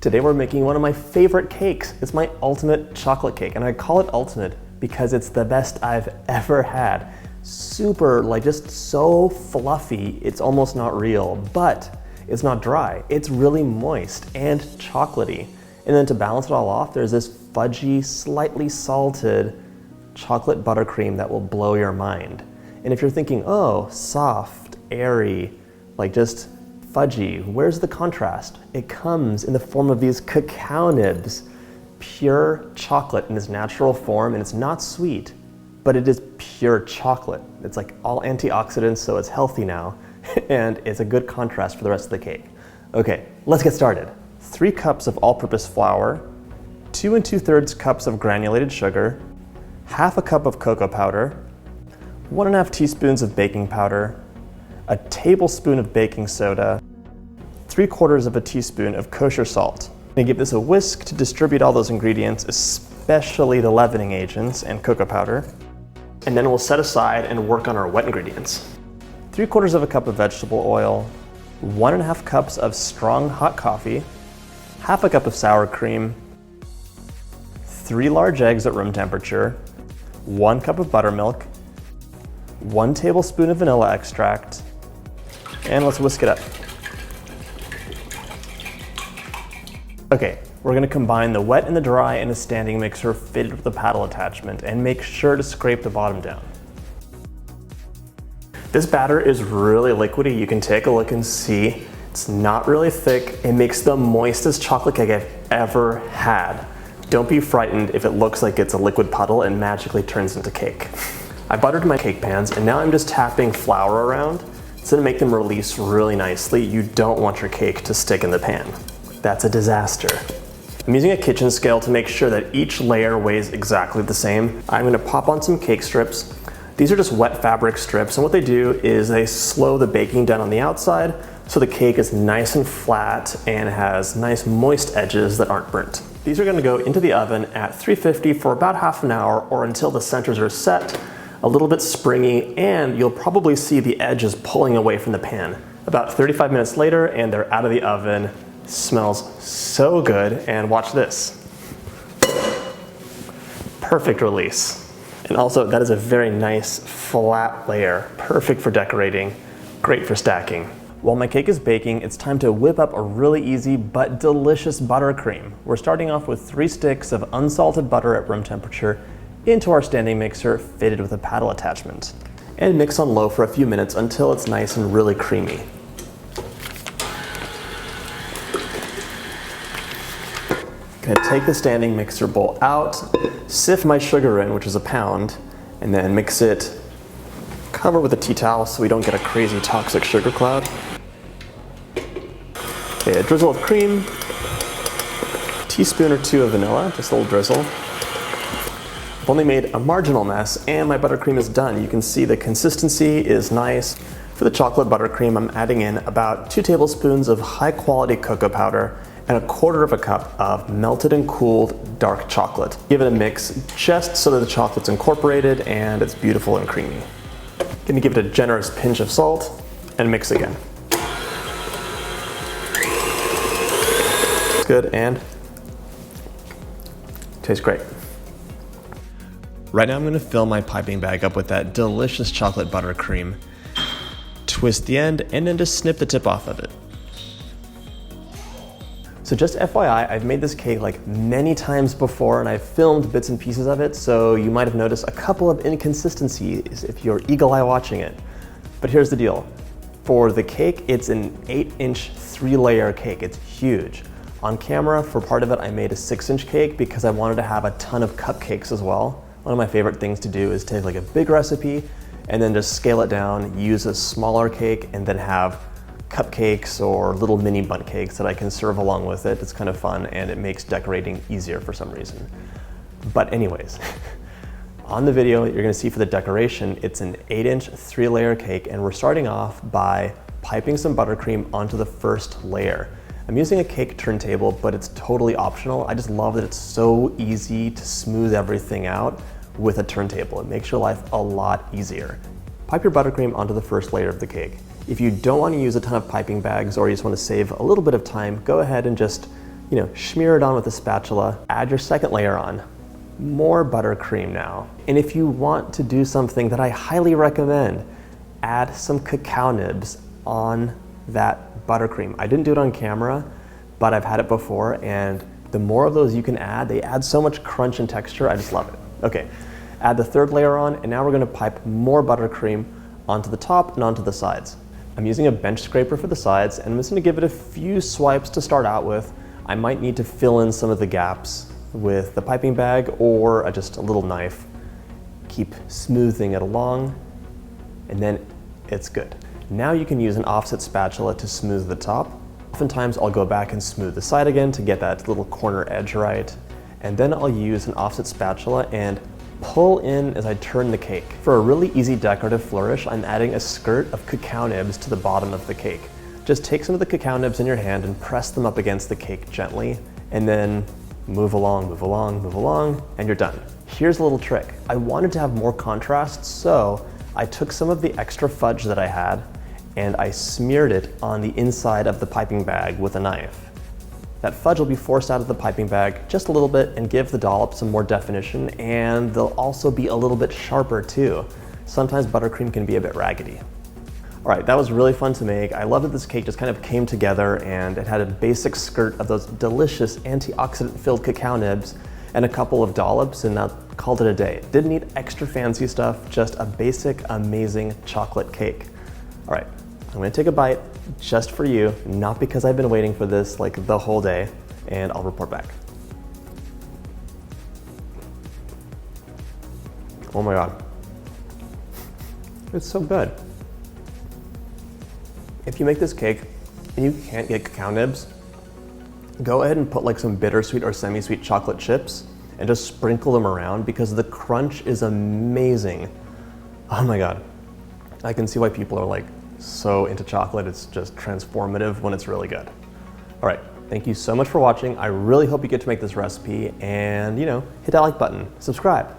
Today we're making one of my favorite cakes. It's my ultimate chocolate cake, and I call it ultimate because it's the best I've ever had. Super, just so fluffy, it's almost not real, but it's not dry. It's really moist and chocolatey. And then to balance it all off, there's this fudgy, slightly salted chocolate buttercream that will blow your mind. And if you're thinking, oh, soft, airy, just fudgy, where's the contrast? It comes in the form of these cacao nibs, pure chocolate in its natural form, and it's not sweet, but it is pure chocolate. It's all antioxidants, so it's healthy now, and it's a good contrast for the rest of the cake. Okay, let's get started. 3 cups of all-purpose flour, 2 2/3 cups of granulated sugar, half a cup of cocoa powder, 1½ teaspoons of baking powder, a tablespoon of baking soda, 3/4 of a teaspoon of kosher salt. I'm gonna give this a whisk to distribute all those ingredients, especially the leavening agents and cocoa powder. And then we'll set aside and work on our wet ingredients. 3/4 of a cup of vegetable oil, 1½ cups of strong hot coffee, half a cup of sour cream, 3 large eggs at room temperature, 1 cup of buttermilk, 1 tablespoon of vanilla extract, and let's whisk it up. Okay, we're gonna combine the wet and the dry in a standing mixer fitted with a paddle attachment, and make sure to scrape the bottom down. This batter is really liquidy. You can take a look and see it's not really thick. It makes the moistest chocolate cake I've ever had. Don't be frightened if it looks like it's a liquid puddle and magically turns into cake. I buttered my cake pans, and now I'm just tapping flour around. It's gonna make them release really nicely. You don't want your cake to stick in the pan. That's a disaster. I'm using a kitchen scale to make sure that each layer weighs exactly the same. I'm gonna pop on some cake strips. These are just wet fabric strips, and what they do is they slow the baking down on the outside so the cake is nice and flat and has nice moist edges that aren't burnt. These are gonna go into the oven at 350 for about half an hour, or until the centers are set, a little bit springy, and you'll probably see the edges pulling away from the pan. About 35 minutes later, and they're out of the oven. Smells so good, and watch this. Perfect release. And also, that is a very nice flat layer, perfect for decorating, great for stacking. While my cake is baking, it's time to whip up a really easy but delicious buttercream. We're starting off with 3 sticks of unsalted butter at room temperature into our standing mixer fitted with a paddle attachment. And mix on low for a few minutes until it's nice and really creamy. Gonna take the standing mixer bowl out, sift my sugar in, which is a pound, and then mix it, cover with a tea towel so we don't get a crazy toxic sugar cloud. Okay, a drizzle of cream, a teaspoon or 2 of vanilla, just a little drizzle. I've only made a marginal mess, and my buttercream is done. You can see the consistency is nice. For the chocolate buttercream, I'm adding in about 2 tablespoons of high quality cocoa powder and 1/4 cup of melted and cooled dark chocolate. Give it a mix just so that the chocolate's incorporated and it's beautiful and creamy. Gonna give it a generous pinch of salt and mix again. It's good and tastes great. Right now I'm gonna fill my piping bag up with that delicious chocolate buttercream, twist the end, and then just snip the tip off of it. So just FYI, I've made this cake many times before, and I've filmed bits and pieces of it, so you might have noticed a couple of inconsistencies if you're eagle eye watching it. But here's the deal. For the cake, it's an 8-inch 3-layer cake. It's huge. On camera, for part of it, I made a 6-inch cake because I wanted to have a ton of cupcakes as well. One of my favorite things to do is take a big recipe and then just scale it down, use a smaller cake, and then have cupcakes or little mini bundt cakes that I can serve along with it. It's kind of fun, and it makes decorating easier for some reason. But anyways, on the video you're gonna see for the decoration, it's an 8-inch 3-layer cake, and we're starting off by piping some buttercream onto the first layer. I'm using a cake turntable, but it's totally optional. I just love that it's so easy to smooth everything out with a turntable. It makes your life a lot easier. Pipe your buttercream onto the first layer of the cake. If you don't want to use a ton of piping bags, or you just want to save a little bit of time, go ahead and just smear it on with a spatula, add your second layer on. More buttercream now. And if you want to do something that I highly recommend, add some cacao nibs on that buttercream. I didn't do it on camera, but I've had it before, and the more of those you can add, they add so much crunch and texture, I just love it. Okay, add the third layer on, and now we're gonna pipe more buttercream onto the top and onto the sides. I'm using a bench scraper for the sides, and I'm just gonna give it a few swipes to start out with. I might need to fill in some of the gaps with the piping bag or just a little knife. Keep smoothing it along, and then it's good. Now you can use an offset spatula to smooth the top. Oftentimes I'll go back and smooth the side again to get that little corner edge right. And then I'll use an offset spatula and pull in as I turn the cake. For a really easy decorative flourish, I'm adding a skirt of cacao nibs to the bottom of the cake. Just take some of the cacao nibs in your hand and press them up against the cake gently, and then move along, move along, move along, and you're done. Here's a little trick. I wanted to have more contrast, so I took some of the extra fudge that I had and I smeared it on the inside of the piping bag with a knife. That fudge will be forced out of the piping bag just a little bit and give the dollop some more definition, and they'll also be a little bit sharper too. Sometimes buttercream can be a bit raggedy. All right, that was really fun to make. I love that this cake just kind of came together, and it had a basic skirt of those delicious antioxidant-filled cacao nibs and a couple of dollops, and that called it a day. Didn't need extra fancy stuff, just a basic, amazing chocolate cake. All right, I'm gonna take a bite just for you, not because I've been waiting for this like the whole day, and I'll report back. Oh my God, it's so good. If you make this cake and you can't get cacao nibs, go ahead and put like some bittersweet or semi-sweet chocolate chips and just sprinkle them around, because the crunch is amazing. Oh my God. I can see why people are like so into chocolate. It's just transformative when it's really good. All right, thank you so much for watching. I really hope you get to make this recipe, and hit that like button, subscribe.